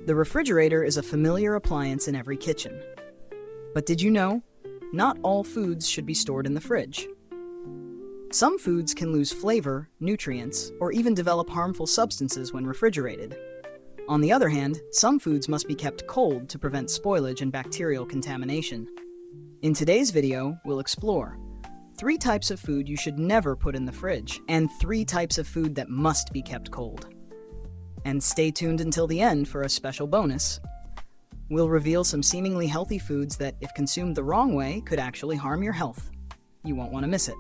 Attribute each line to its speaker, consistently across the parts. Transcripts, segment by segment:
Speaker 1: The refrigerator is a familiar appliance in every kitchen. But did you know? Not all foods should be stored in the fridge. Some foods can lose flavor, nutrients, or even develop harmful substances when refrigerated. On the other hand, some foods must be kept cold to prevent spoilage and bacterial contamination. In today's video, we'll explore 3 types of food you should never put in the fridge, and 3 types of food that must be kept cold. And stay tuned until the end for a special bonus. We'll reveal some seemingly healthy foods that, if consumed the wrong way, could actually harm your health. You won't want to miss it.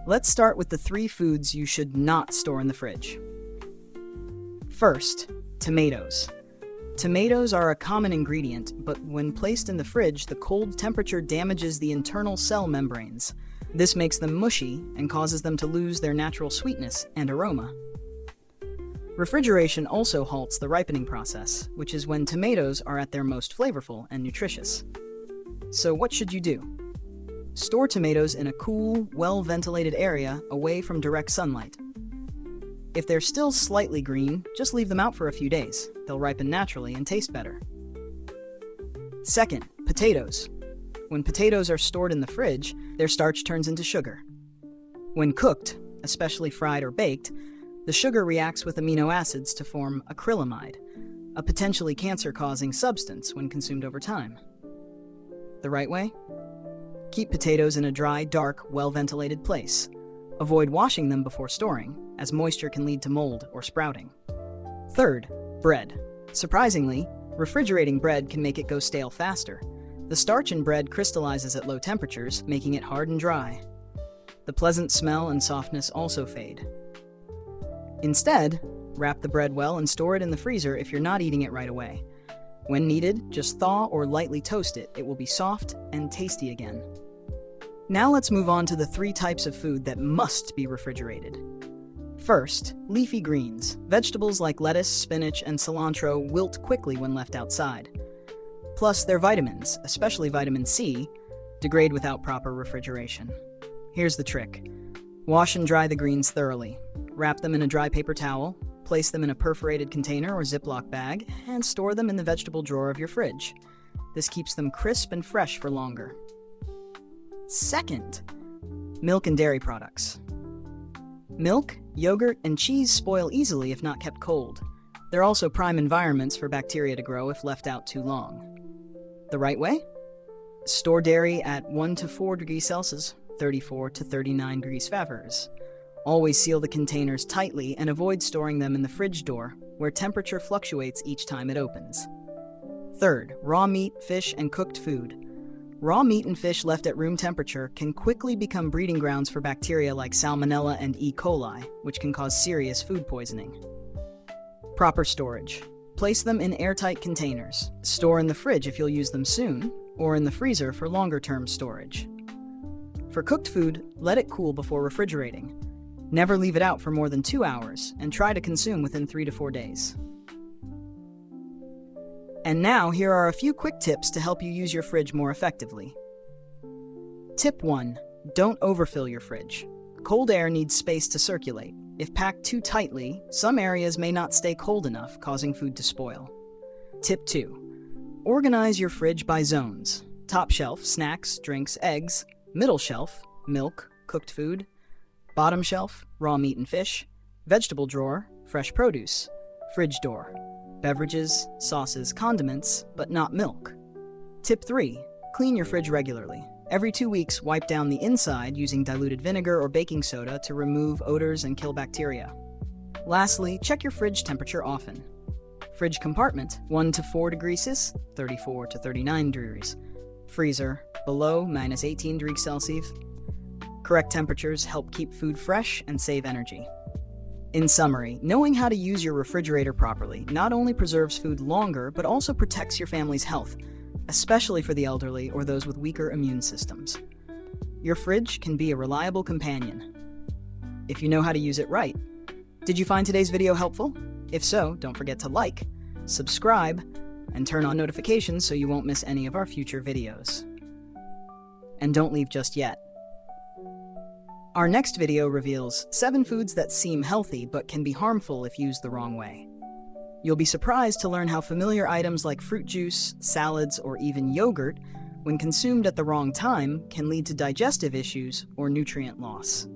Speaker 1: Let's start with the 3 foods you should not store in the fridge. First, tomatoes. Tomatoes are a common ingredient, but when placed in the fridge, the cold temperature damages the internal cell membranes. This makes them mushy and causes them to lose their natural sweetness and aroma. Refrigeration also halts the ripening process, which is when tomatoes are at their most flavorful and nutritious. So what should you do? Store tomatoes in a cool, well-ventilated area away from direct sunlight. If they're still slightly green, just leave them out for a few days. They'll ripen naturally and taste better. Second, potatoes. When potatoes are stored in the fridge, their starch turns into sugar. When cooked, especially fried or baked, the sugar reacts with amino acids to form acrylamide, a potentially cancer-causing substance when consumed over time. The right way? Keep potatoes in a dry, dark, well-ventilated place. Avoid washing them before storing, as moisture can lead to mold or sprouting. Third, bread. Surprisingly, refrigerating bread can make it go stale faster. The starch in bread crystallizes at low temperatures, making it hard and dry. The pleasant smell and softness also fade. Instead, wrap the bread well and store it in the freezer if you're not eating it right away. When needed, just thaw or lightly toast it. It will be soft and tasty again. Now let's move on to the 3 types of food that must be refrigerated. First, leafy greens. Vegetables like lettuce, spinach, and cilantro wilt quickly when left outside. Plus, their vitamins, especially vitamin C, degrade without proper refrigeration. Here's the trick. Wash and dry the greens thoroughly. Wrap them in a dry paper towel, place them in a perforated container or Ziploc bag, and store them in the vegetable drawer of your fridge. This keeps them crisp and fresh for longer. Second, milk and dairy products. Milk, yogurt, and cheese spoil easily if not kept cold. They're also prime environments for bacteria to grow if left out too long. The right way? Store dairy at 1 to 4 degrees Celsius, 34 to 39 degrees Fahrenheit. Always seal the containers tightly and avoid storing them in the fridge door, where temperature fluctuates each time it opens. Third, raw meat, fish, and cooked food. Raw meat and fish left at room temperature can quickly become breeding grounds for bacteria like Salmonella and E. coli, which can cause serious food poisoning. Proper storage. Place them in airtight containers. Store in the fridge if you'll use them soon, or in the freezer for longer-term storage. For cooked food, let it cool before refrigerating. Never leave it out for more than 2 hours, and try to consume within 3 to 4 days. And now, here are a few quick tips to help you use your fridge more effectively. Tip 1. Don't overfill your fridge. Cold air needs space to circulate. If packed too tightly, some areas may not stay cold enough, causing food to spoil. Tip 2. Organize your fridge by zones. Top shelf, snacks, drinks, eggs. Middle shelf, milk, cooked food. Bottom shelf, raw meat and fish. Vegetable drawer, fresh produce. Fridge door, beverages, sauces, condiments, but not milk. Tip 3. Clean your fridge regularly. Every 2 weeks, wipe down the inside using diluted vinegar or baking soda to remove odors and kill bacteria. Lastly, check your fridge temperature often. Fridge compartment, 1 to 4 degrees Celsius, 34 to 39 degrees. Freezer, below -18 degrees Celsius. Correct temperatures help keep food fresh and save energy. In summary, knowing how to use your refrigerator properly not only preserves food longer, but also protects your family's health, especially for the elderly or those with weaker immune systems. Your fridge can be a reliable companion, if you know how to use it right. Did you find today's video helpful? If so, don't forget to like, subscribe, and turn on notifications so you won't miss any of our future videos. And don't leave just yet. Our next video reveals 7 foods that seem healthy but can be harmful if used the wrong way. You'll be surprised to learn how familiar items like fruit juice, salads, or even yogurt, when consumed at the wrong time, can lead to digestive issues or nutrient loss.